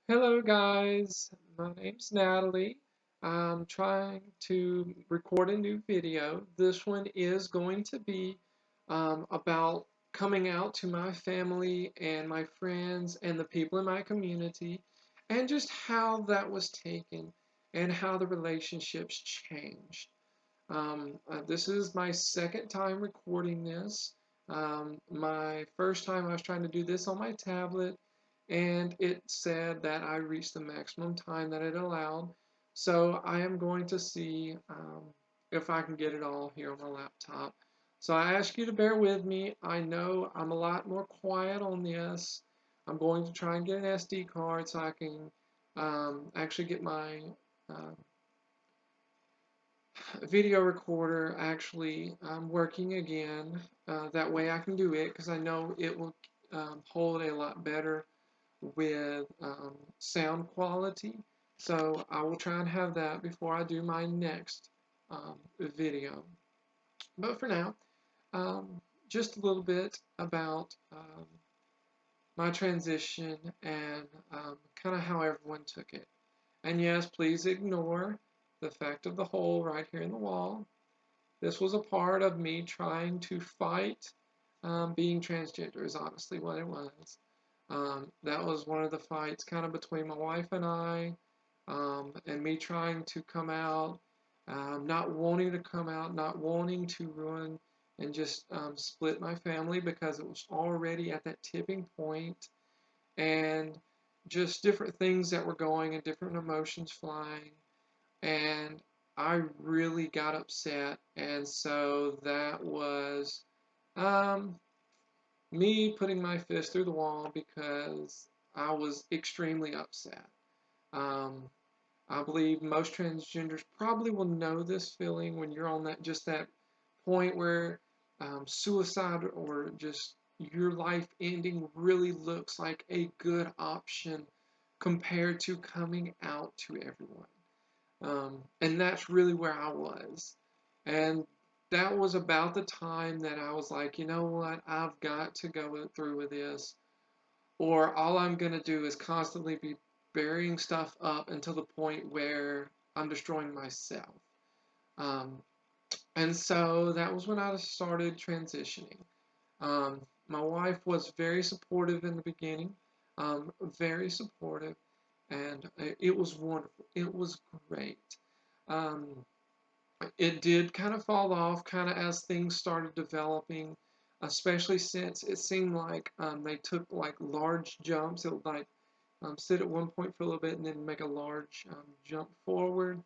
Hello guys, my name's Natalie. I'm trying to record a new video. This one is going to be about coming out to my family and my friends and the people in my community and just how that was taken and how the relationships changed. This is my second time recording this. My first time I was trying to do this on my tablet, and it said that I reached the maximum time that it allowed. So I am going to see if I can get it all here on my laptop. So I ask you to bear with me. I know I'm a lot more quiet on this. I'm going to try and get an SD card so I can actually get my uh, video recorder actually working again. That way I can do it because I know it will hold a lot better with sound quality. So I will try and have that before I do my next video. But for now, um, just a little bit about my transition and kind of how everyone took it. And yes, please ignore the fact of the hole right here in the wall. This was a part of me trying to fight being transgender, is honestly what it was. That was one of the fights kind of between my wife and I, and me trying to come out, not wanting to come out, not wanting to ruin and just split my family because it was already at that tipping point, and just different things that were going and different emotions flying. And I really got upset, and so that was um, me putting my fist through the wall because I was extremely upset. Um, I believe most transgenders probably will know this feeling when you're on that point where suicide or just your life ending really looks like a good option compared to coming out to everyone. And that's really where I was. And that was about the time that I was like, you know what, I've got to go through with this, or all I'm going to do is constantly be burying stuff up until the point where I'm destroying myself. Um, and so that was when I started transitioning. My wife was very supportive in the beginning, very supportive, and it was wonderful. It was great. Um, it did kind of fall off kind of as things started developing, especially since it seemed like they took like large jumps. It would like sit at one point for a little bit and then make a large jump forward,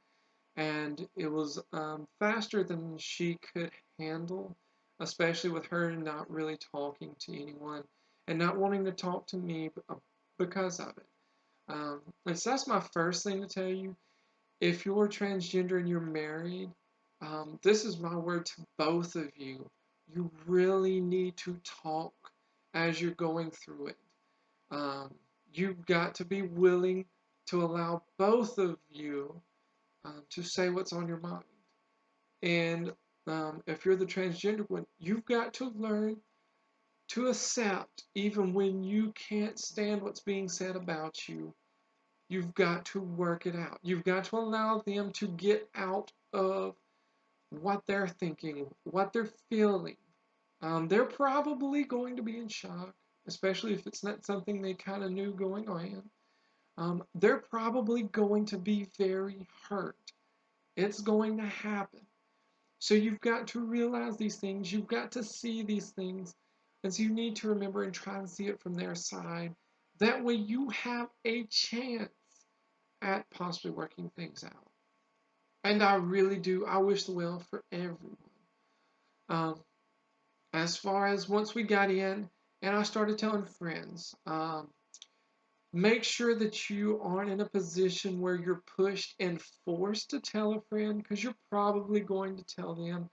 and it was faster than she could handle, especially with her not really talking to anyone and not wanting to talk to me because of it. And so that's my first thing to tell you. If you're transgender and you're married, this is my word to both of you. You really need to talk as you're going through it. Um, you've got to be willing to allow both of you to say what's on your mind. And if you're the transgender one, you've got to learn to accept even when you can't stand what's being said about you. You've got to work it out. You've got to allow them to get out of what they're thinking, what they're feeling. They're probably going to be in shock, especially if it's not something they kind of knew going on. They're probably going to be very hurt. It's going to happen. So you've got to realize these things. You've got to see these things. And so you need to remember and try and see it from their side. That way you have a chance at possibly working things out. And I really do. I wish the well for everyone. Um, as far as once we got in, and I started telling friends, make sure that you aren't in a position where you're pushed and forced to tell a friend, because you're probably going to tell them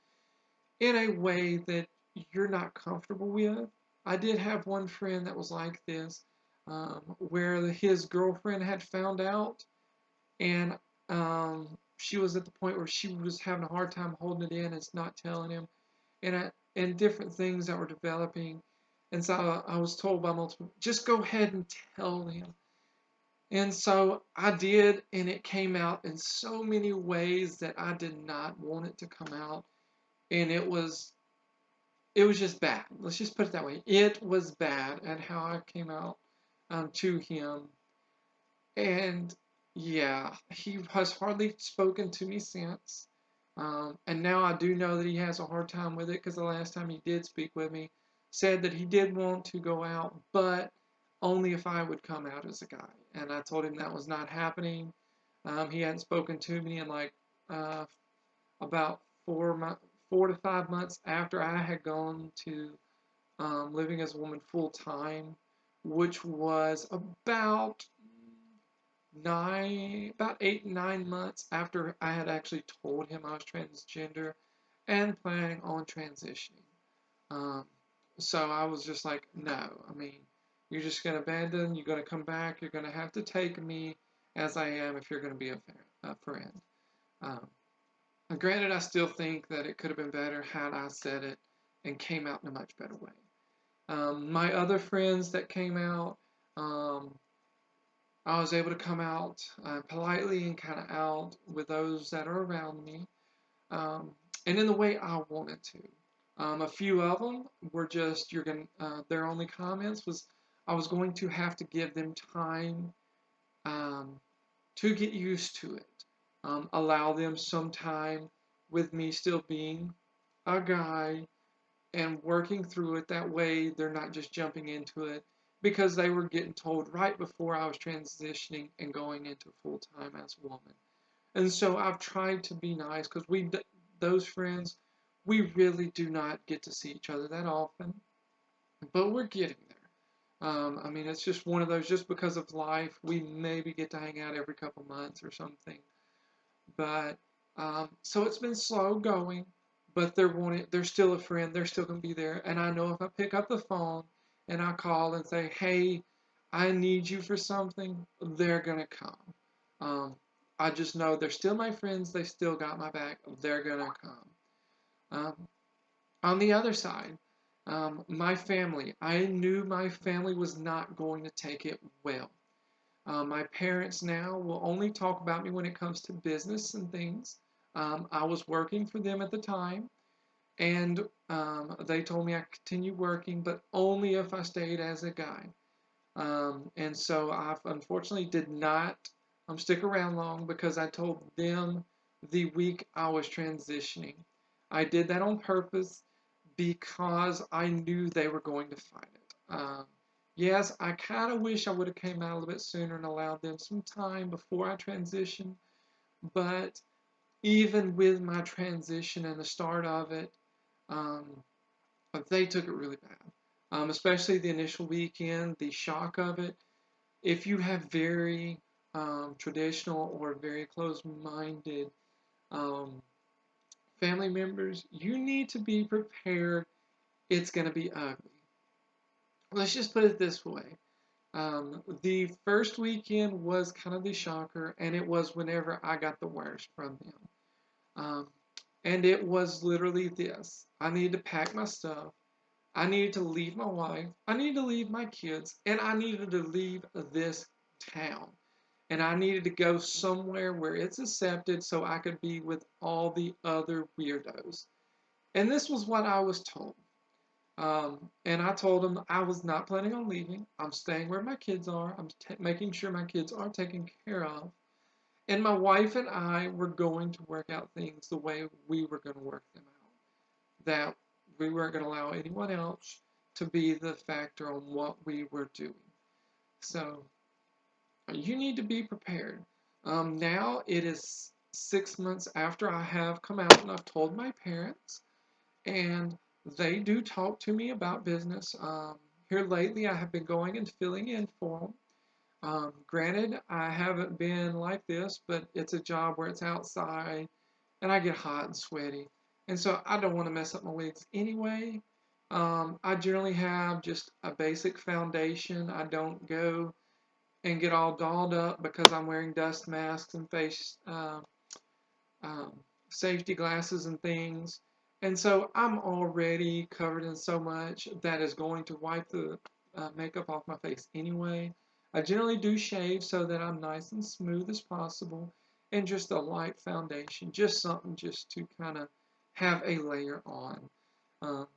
in a way that you're not comfortable with. I did have one friend that was like this, where his girlfriend had found out, and she was at the point where she was having a hard time holding it in and not telling him, and different things that were developing. And so I was told by multiple, just go ahead and tell him. And so I did, and it came out in so many ways that I did not want it to come out. And it was just bad. Let's just put it that way. It was bad at how I came out to him. And yeah, he has hardly spoken to me since. And now I do know that he has a hard time with it because the last time he did speak with me, said that he did want to go out, but only if I would come out as a guy. And I told him that was not happening. He hadn't spoken to me in like uh, about 4 to 5 months after I had gone to living as a woman full time, which was about 8 9 months after I had actually told him I was transgender and planning on transitioning. Um, so I was just like, no, I mean, you're just going to abandon, you're going to come back, you're going to have to take me as I am if you're going to be a friend. Um, Granted, I still think that it could have been better had I said it and came out in a much better way. My other friends that came out, um, I was able to come out politely and kind of out with those that are around me, um, and in the way I wanted to. A few of them were just you're going. Their only comments was I was going to have to give them time um, to get used to it. Allow them some time with me still being a guy and working through it that way. They're not just jumping into it because they were getting told right before I was transitioning and going into full time as a woman. And so I've tried to be nice because those friends, we really do not get to see each other that often, but we're getting there. I mean, it's just one of those, just because of life, we maybe get to hang out every couple months or something. But so it's been slow going, but they're still a friend. They're still gonna be there. And I know if I pick up the phone and I call and say, "Hey, I need you for something," they're gonna come. Um, I just know they're still my friends. They still got my back. They're gonna come. Um, on the other side, my family. I knew my family was not going to take it well. My parents now will only talk about me when it comes to business and things. I was working for them at the time, and they told me I could continue working, but only if I stayed as a guy. And so I unfortunately did not stick around long because I told them the week I was transitioning. I did that on purpose because I knew they were going to fight it. Yes, I kind of wish I would have came out a little bit sooner and allowed them some time before I transitioned, but even with my transition and the start of it, um, they took it really bad. Especially the initial weekend, the shock of it. If you have very traditional or very closed-minded um, family members, you need to be prepared. It's going to be ugly. Let's just put it this way. The first weekend was kind of the shocker, and it was whenever I got the wires from them. Um, and it was literally this: I needed to pack my stuff, I needed to leave my wife, I needed to leave my kids, and I needed to leave this town. And I needed to go somewhere where it's accepted so I could be with all the other weirdos. And this was what I was told. And I told him I was not planning on leaving. I'm staying where my kids are. I'm making sure my kids are taken care of. And my wife and I were going to work out things the way we were going to work them out. That we weren't going to allow anyone else to be the factor on what we were doing. So you need to be prepared. Now it is 6 months after I have come out and I've told my parents, and they do talk to me about business. Here lately, I have been going and filling in for them. Granted, I haven't been like this, but it's a job where it's outside and I get hot and sweaty. And so I don't want to mess up my wigs anyway. I generally have just a basic foundation. I don't go and get all dolled up because I'm wearing dust masks and face um, safety glasses and things. And so I'm already covered in so much that is going to wipe the makeup off my face anyway. I generally do shave so that I'm nice and smooth as possible, and just a light foundation, just something just to kind of have a layer on. Um,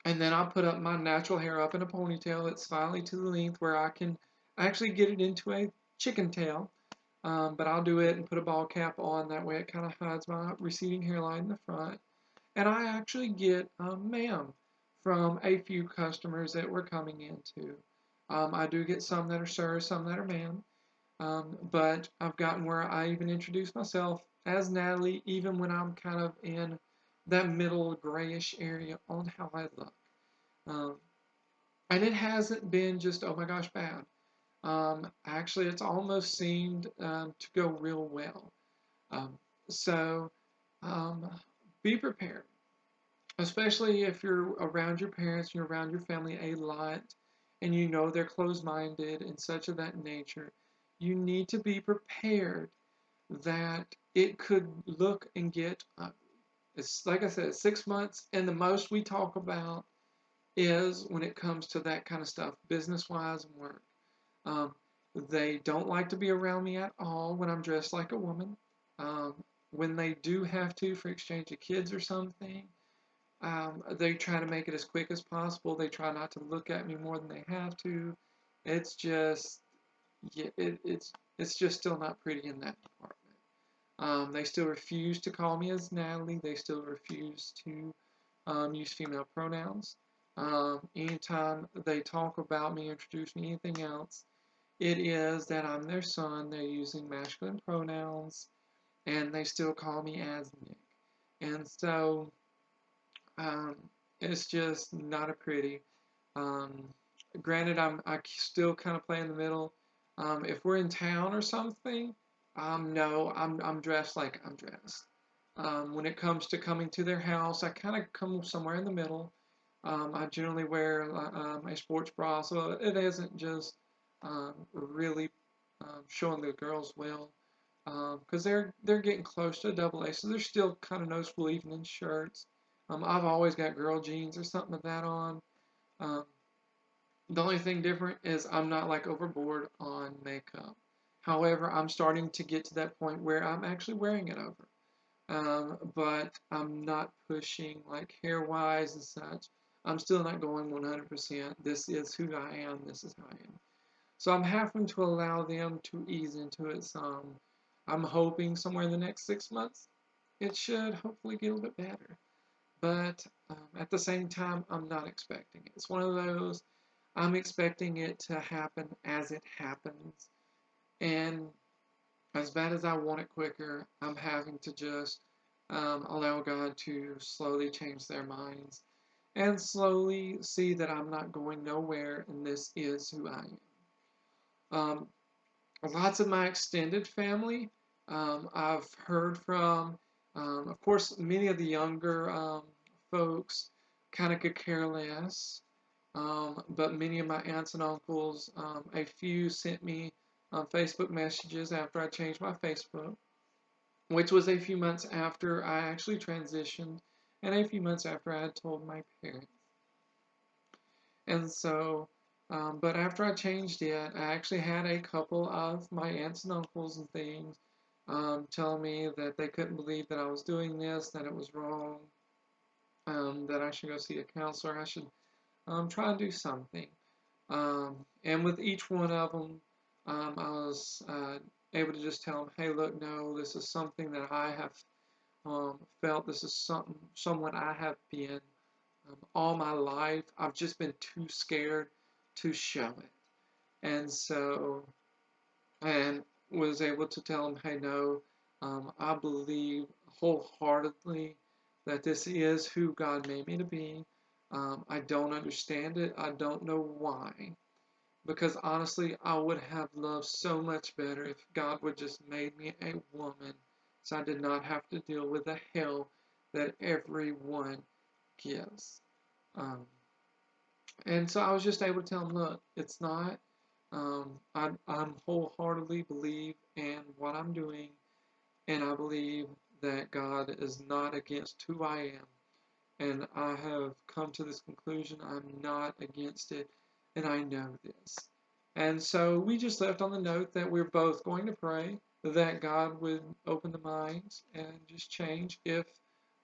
and then I'll put up my natural hair up in a ponytail that's finally to the length where I can actually get it into a chicken tail. But I'll do it and put a ball cap on. That way it kind of hides my receding hairline in the front. And I actually get ma'am from a few customers that we're coming into. I do get some that are sir, some that are ma'am. But I've gotten where I even introduce myself as Natalie, even when I'm kind of in that middle grayish area on how I look. Um, and it hasn't been just, oh my gosh, bad. Actually, it's almost seemed to go real well. Um, so um, be prepared, especially if you're around your parents, you're around your family a lot, and you know they're closed minded and such of that nature. You need to be prepared that it could look and get ugly. It's like I said, 6 months, and the most we talk about is when it comes to that kind of stuff, business wise and work. Um, they don't like to be around me at all when I'm dressed like a woman. Um, when they do have to for exchange of kids or something, they try to make it as quick as possible. They try not to look at me more than they have to. It's just, yeah, it's just still not pretty in that department. They still refuse to call me as Natalie. They still refuse to use female pronouns. Anytime they talk about me, introduce me, anything else, it is that I'm their son. They're using masculine pronouns, and they still call me as Nick. And so um, it's just not a pretty. Um, Granted, I still kind of play in the middle. If we're in town or something, no, I'm dressed like I'm dressed. When it comes to coming to their house, I kind of come somewhere in the middle. I generally wear a sports bra, so it isn't just really showing the girls well, because they're getting close to a double A, so they're still kind of noticeable even in shirts. I've always got girl jeans or something like that on. Um, the only thing different is I'm not like overboard on makeup. However, I'm starting to get to that point where I'm actually wearing it over. But I'm not pushing like hair wise and such. I'm still not going 100%. This is who I am. This is how I am. So I'm having to allow them to ease into it some. I'm hoping somewhere in the next 6 months it should hopefully get a little bit better. But at the same time, I'm not expecting it. It's one of those, I'm expecting it to happen as it happens. And as bad as I want it quicker, I'm having to just allow God to slowly change their minds and slowly see that I'm not going nowhere and this is who I am. Um, Lots of my extended family I've heard from. Of course, many of the younger folks kind of could care less. But many of my aunts and uncles, a few sent me Facebook messages after I changed my Facebook, which was a few months after I actually transitioned and a few months after I had told my parents. And so, but after I changed it, I actually had a couple of my aunts and uncles and things telling me that they couldn't believe that I was doing this, that it was wrong, that I should go see a counselor, I should try and do something. And with each one of them, I was able to just tell them, hey, look, no, this is something that I have felt. This is someone I have been all my life. I've just been too scared to show it. And so, and was able to tell them, hey, no, I believe wholeheartedly that this is who God made me to be. I don't understand it. I don't know why. Because honestly, I would have loved so much better if God would just made me a woman so I did not have to deal with the hell that everyone gives. Um, and so I was just able to tell him, look, it's not. I'm wholeheartedly believe in what I'm doing, and I believe that God is not against who I am. And I have come to this conclusion. I'm not against it, and I know this. And so we just left on the note that we're both going to pray that God would open the minds and just change. If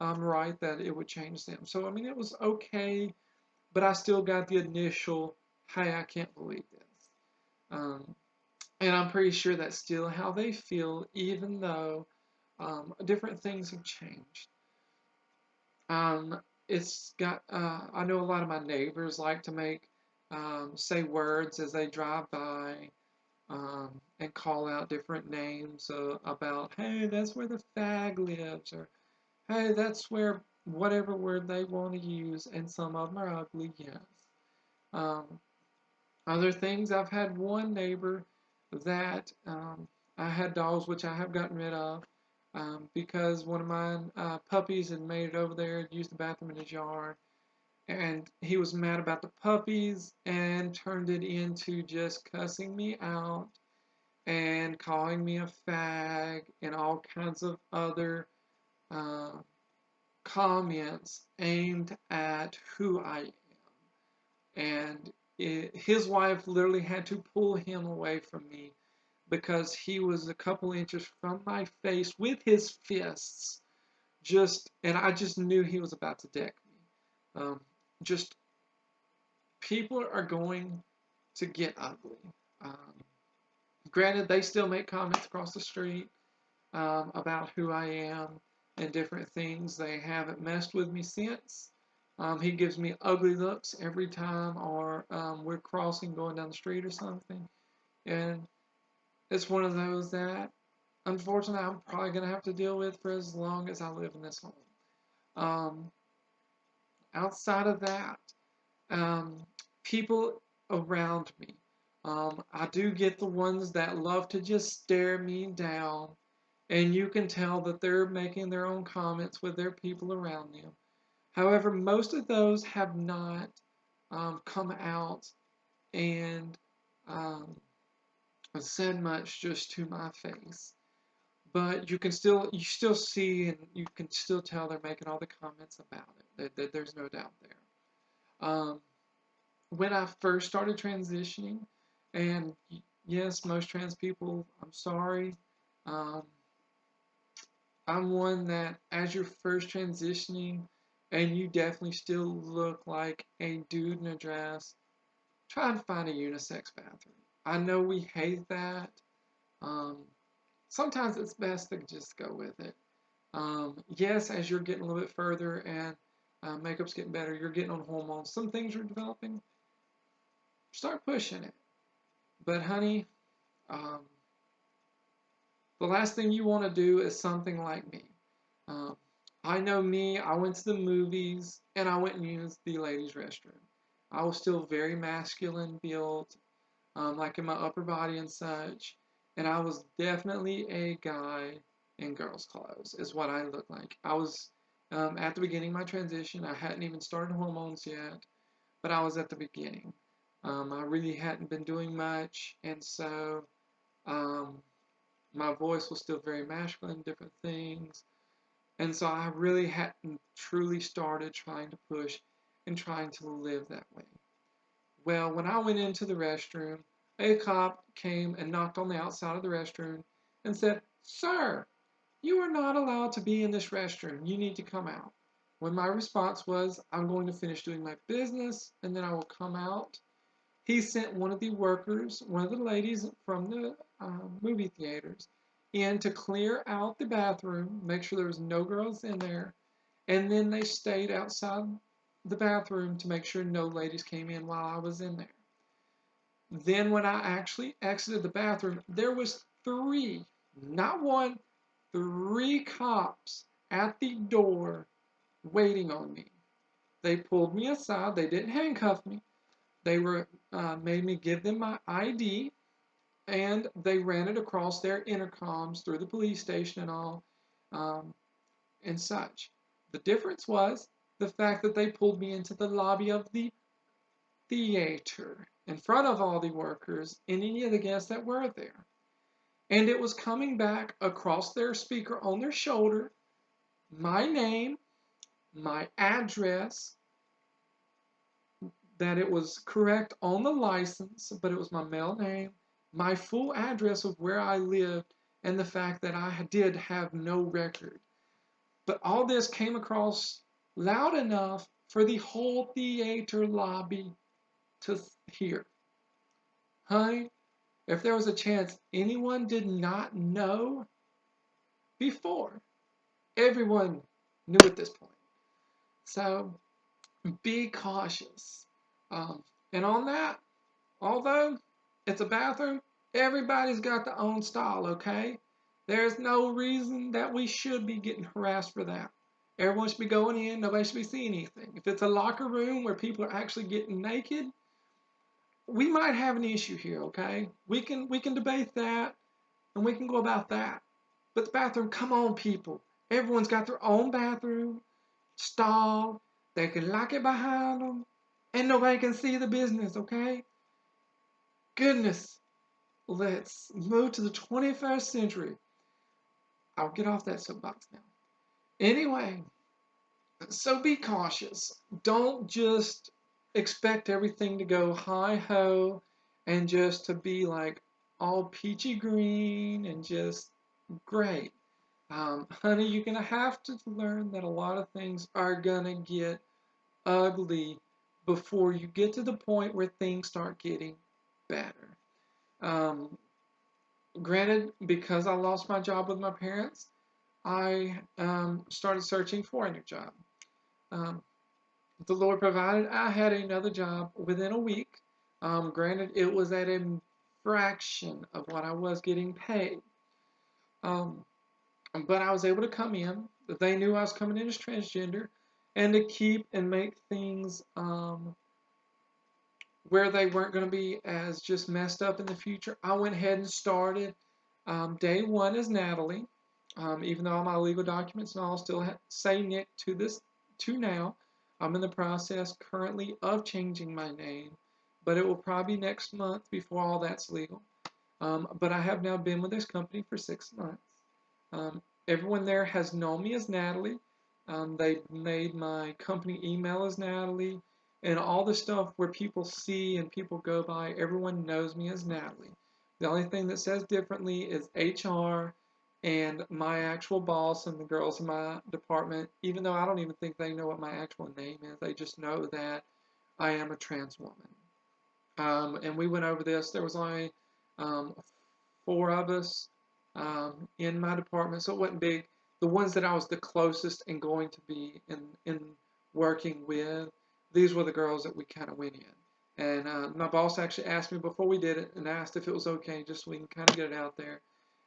I'm right, that it would change them. So, I mean, it was okay, but I still got the initial, hey, I can't believe this. Um, and I'm pretty sure that's still how they feel, even though different things have changed. It's got, I know a lot of my neighbors like to say words as they drive by, and call out different names about, hey, that's where the fag lives, or hey, that's where whatever word they want to use, and some of them are ugly, yes. Um, Other things, I've had one neighbor that I had dogs, which I have gotten rid of, because one of my puppies had made it over there, used the bathroom in his yard, and he was mad about the puppies and turned it into just cussing me out and calling me a fag and all kinds of other uh, comments aimed at who I am. And his wife literally had to pull him away from me because he was a couple inches from my face with his fists. And I just knew he was about to deck me. Just people are going to get ugly. Um, Granted, they still make comments across the street about who I am and different things. They haven't messed with me since. He gives me ugly looks every time, or we're crossing going down the street or something. And it's one of those that, unfortunately, I'm probably going to have to deal with for as long as I live in this home. Um, Outside of that, um, people around me, I do get the ones that love to just stare me down, and you can tell that they're making their own comments with their people around them. However, most of those have not come out and um, said much just to my face. But you still see and you can still tell they're making all the comments about it. There's no doubt there. When I first started transitioning, and yes, most trans people, I'm sorry. Um, I'm one that, as you're first transitioning, and you definitely still look like a dude in a dress, try to find a unisex bathroom. I know we hate that. Um, Sometimes it's best to just go with it. Yes, as you're getting a little bit further and makeup's getting better, you're getting on hormones. Some things are developing. Start pushing it. But honey, um, the last thing you want to do is something like me. Um, I know me, I went to the movies and I went and used the ladies' restroom. I was still very masculine built, like in my upper body and such. And I was definitely a guy in girls' clothes, is what I looked like. I was at the beginning of my transition. I hadn't even started hormones yet, but I was at the beginning. I really hadn't been doing much, and so um, my voice was still very masculine, different things. And so I really hadn't truly started trying to push and trying to live that way. Well, when I went into the restroom, a cop came and knocked on the outside of the restroom and said, "Sir, you are not allowed to be in this restroom. You need to come out." When my response was, "I'm going to finish doing my business and then I will come out," he sent one of the workers, one of the ladies from the movie theaters, in to clear out the bathroom, make sure there was no girls in there, and then they stayed outside the bathroom to make sure no ladies came in while I was in there. Then when I actually exited the bathroom, there was three, not one, three cops at the door waiting on me. They pulled me aside. They didn't handcuff me. They were made me give them my ID, and they ran it across their intercoms through the police station and all, um, and such. The difference was the fact that they pulled me into the lobby of the theater in front of all the workers and any of the guests that were there. And it was coming back across their speaker on their shoulder, my name, my address, that it was correct on the license, but it was my mail name, my full address of where I lived, and the fact that I did have no record. But all this came across loud enough for the whole theater lobby to hear. Honey, if there was a chance anyone did not know before, everyone knew at this point. So be cautious. And on that, although it's a bathroom, everybody's got their own style, okay? There's no reason that we should be getting harassed for that. Everyone should be going in, nobody should be seeing anything. If it's a locker room where people are actually getting naked, we might have an issue here, okay? We can debate that and we can go about that. But the bathroom, come on, people. Everyone's got their own bathroom, stall. They can lock it behind them, and nobody can see the business, okay? Goodness, let's move to the 21st century. I'll get off that soapbox now. Anyway, so be cautious. Don't just expect everything to go hi ho and just to be like all peachy green and just great. Honey, you're going to have to learn that a lot of things are going to get ugly before you get to the point where things start getting better. Um, Granted, because I lost my job with my parents, I started searching for a new job. Um, the Lord provided. I had another job within a week. Granted, it was at a fraction of what I was getting paid. Um, but I was able to come in. They knew I was coming in as transgender, and to keep and make things where they weren't going to be as just messed up in the future, I went ahead and started day one as Natalie. Even though all my legal documents and all still say Nick to now, I'm in the process currently of changing my name, but it will probably be next month before all that's legal. But I have now been with this company for 6 months. Everyone there has known me as Natalie. They made my company email as Natalie, and all the stuff where people see and people go by, everyone knows me as Natalie. The only thing that says differently is HR and my actual boss and the girls in my department, even though I don't even think they know what my actual name is. They just know that I am a trans woman. And we went over this. There was only um, four of us in my department, so it wasn't big. The ones that I was the closest and going to be in working with, these were the girls that we kind of went in. And my boss actually asked me before we did it and asked if it was okay, just so we can kind of get it out there.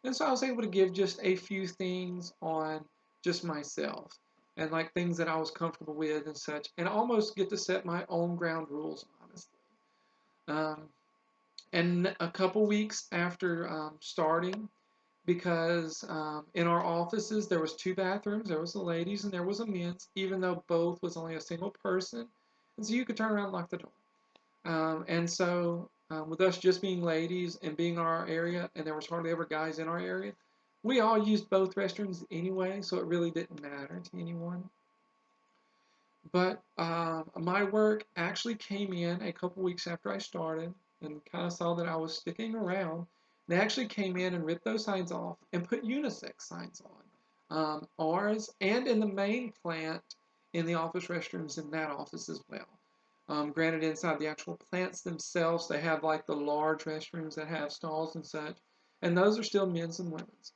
And so I was able to give just a few things on just myself and like things that I was comfortable with and such, and almost get to set my own ground rules, honestly. Um, and a couple weeks after starting, because in our offices there was two bathrooms, there was the ladies and there was a men's, even though both was only a single person, and so you could turn around and lock the door. And so with us just being ladies and being in our area, and there was hardly ever guys in our area, we all used both restrooms anyway, so it really didn't matter to anyone. But my work actually came in a couple weeks after I started and kind of saw that I was sticking around. They actually came in and ripped those signs off and put unisex signs on. Ours and in the main plant in the office restrooms in that office as well. Granted, inside the actual plants themselves, they have like the large restrooms that have stalls and such, and those are still men's and women's.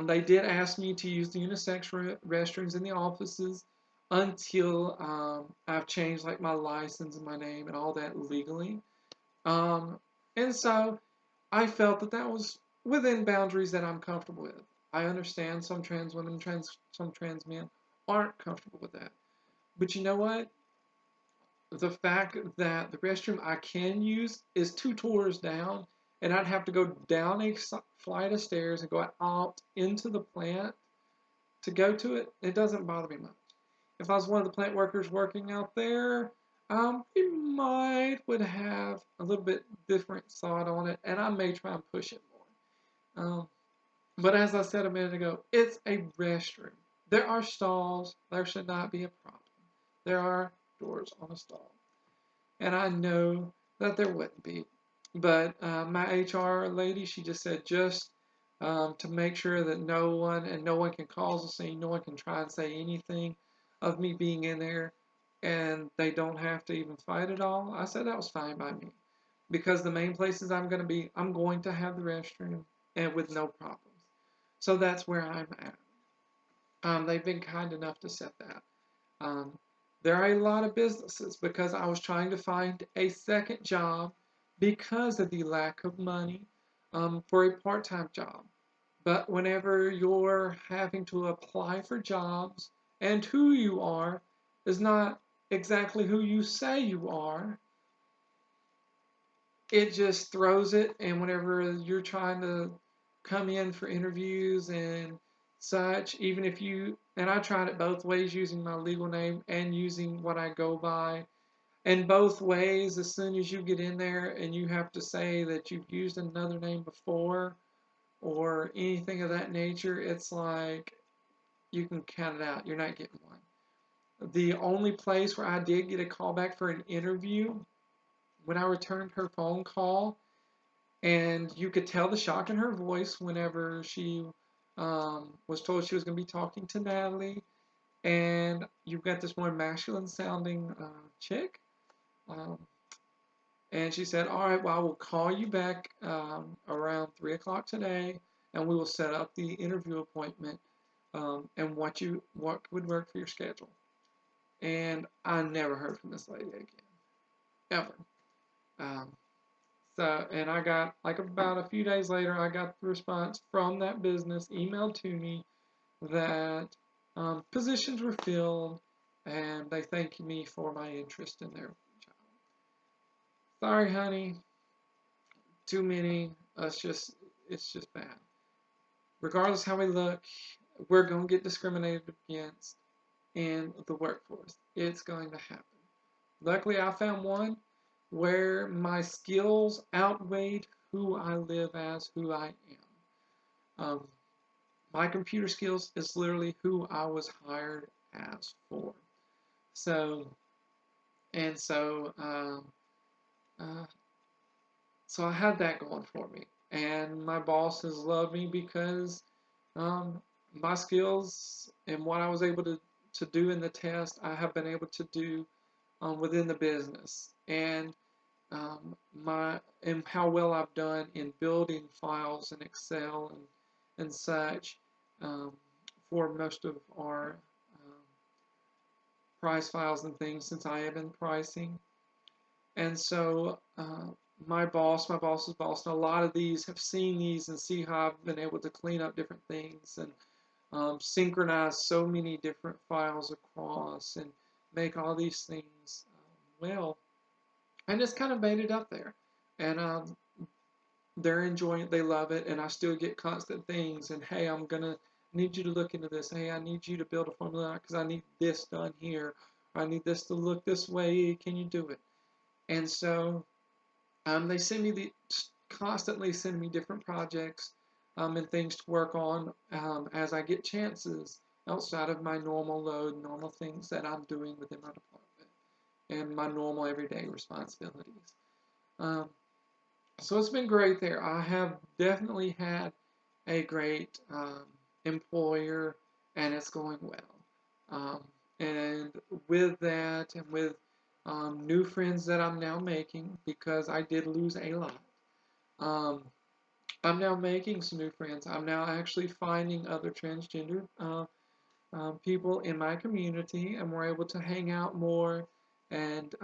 They did ask me to use the unisex restrooms in the offices until I've changed like my license and my name and all that legally. Um, and so I felt that that was within boundaries that I'm comfortable with. I understand some trans women, some trans men aren't comfortable with that. But you know what? The fact that the restroom I can use is 2 tours down, and I'd have to go down a flight of stairs and go out into the plant to go to it, it doesn't bother me much. If I was one of the plant workers working out there, we would have a little bit different thought on it, and I may try and push it more. But as I said a minute ago, it's a restroom. There are stalls. There should not be a problem. There are doors on a stall. And I know that there wouldn't be. But my HR lady, she just said just to make sure that no one can cause a scene, no one can try and say anything of me being in there, and they don't have to even fight at all. I said that was fine by me because the main places I'm going to be, I'm going to have the restroom and with no problems. So that's where I'm at. They've been kind enough to set that. Um, there are a lot of businesses because I was trying to find a second job because of the lack of money for a part time job. But whenever you're having to apply for jobs and who you are is not exactly who you say you are, it just throws it. And whenever you're trying to come in for interviews and such, even if you, and I tried it both ways using my legal name and using what I go by. And both ways, as soon as you get in there and you have to say that you've used another name before or anything of that nature, it's like you can count it out. You're not getting one. The only place where I did get a call back for an interview when I returned her phone call, and you could tell the shock in her voice whenever she was told she was going to be talking to Natalie, and you've got this more masculine sounding chick. Um, and she said, "All right, well, I will call you back around 3 o'clock today, and we will set up the interview appointment and what would work for your schedule." And I never heard from this lady again, ever. Um, and I got, like, about a few days later, I got the response from that business emailed to me that positions were filled and they thanked me for my interest in their job. Sorry, honey, too many. It's just bad. Regardless how we look, we're going to get discriminated against in the workforce. It's going to happen. Luckily, I found one where my skills outweighed who I live as, who I am. My computer skills is literally who I was hired as for. So, and so, uh, so I had that going for me. And my bosses love me because um, my skills and what I was able to do in the test, I have been able to do within the business. And my and how well I've done in building files in Excel and such um, for most of our price files and things since I have been pricing. And so my boss's boss, and a lot of these have seen these and see how I've been able to clean up different things and synchronize so many different files across and make all these things well. And it's kind of made it up there. And they're enjoying it, they love it, and I still get constant things. And hey, I'm gonna need you to look into this. Hey, I need you to build a formula because I need this done here. Or I need this to look this way. Can you do it? And so they send me constantly send me different projects and things to work on as I get chances outside of my normal load, normal things that I'm doing within my department and my normal everyday responsibilities. Um, so it's been great there. I have definitely had a great employer, and it's going well. Um, and with that, and with new friends that I'm now making, because I did lose a lot, um, I'm now making some new friends. I'm now actually finding other transgender people in my community, and we're able to hang out more and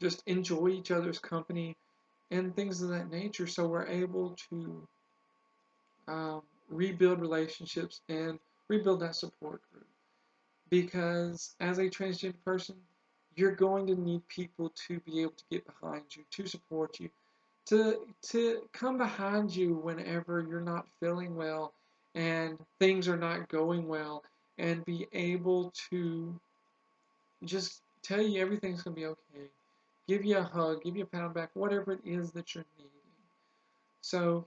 just enjoy each other's company and things of that nature. So we're able to rebuild relationships and rebuild that support group. Because as a transgender person, you're going to need people to be able to get behind you, to support you, to come behind you whenever you're not feeling well and things are not going well, and be able to just tell you everything's going to be okay. Give you a hug, give you a pat on the back, whatever it is that you're needing. So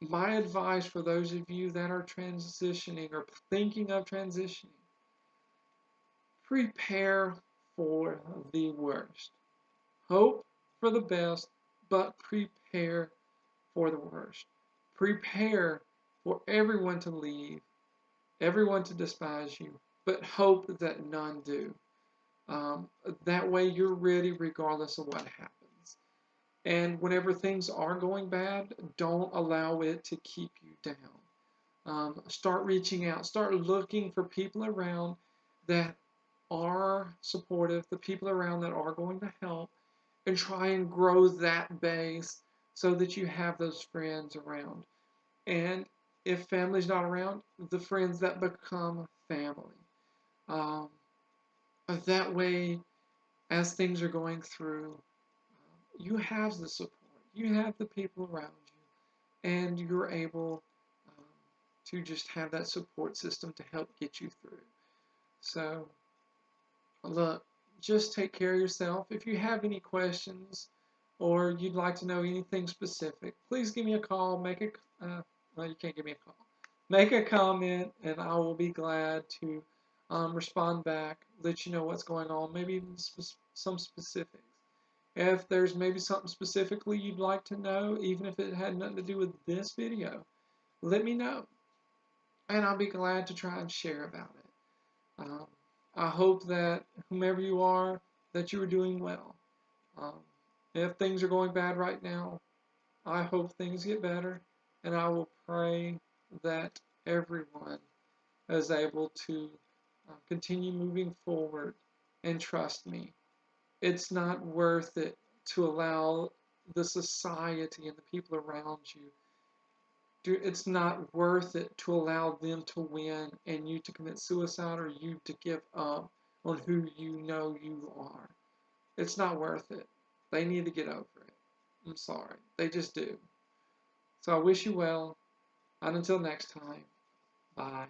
my advice for those of you that are transitioning or thinking of transitioning, prepare for the worst. Hope for the best, but prepare for the worst. Prepare for everyone to leave, everyone to despise you, but hope that none do. Um, that way you're ready regardless of what happens. And whenever things are going bad, don't allow it to keep you down. Start reaching out, start looking for people around that are supportive, the people around that are going to help, and try and grow that base so that you have those friends around. And if family's not around, the friends that become family. Um, that way, as things are going through, you have the support, you have the people around you, and you're able um, to just have that support system to help get you through. So, look, just take care of yourself. If you have any questions or you'd like to know anything specific, please give me a call. Well, you can't give me a call. Make a comment, and I will be glad to respond back, let you know what's going on, maybe even some specifics. If there's maybe something specifically you'd like to know, even if it had nothing to do with this video, let me know, and I'll be glad to try and share about it. Um, I hope that whomever you are, that you are doing well. Um, if things are going bad right now, I hope things get better, and I will pray that everyone is able to continue moving forward and trust me. It's not worth it to allow the society and the people around you. It's not worth it to allow them to win and you to commit suicide or you to give up on who you know you are. It's not worth it. They need to get over it. I'm sorry. They just do. So I wish you well. And until next time, bye.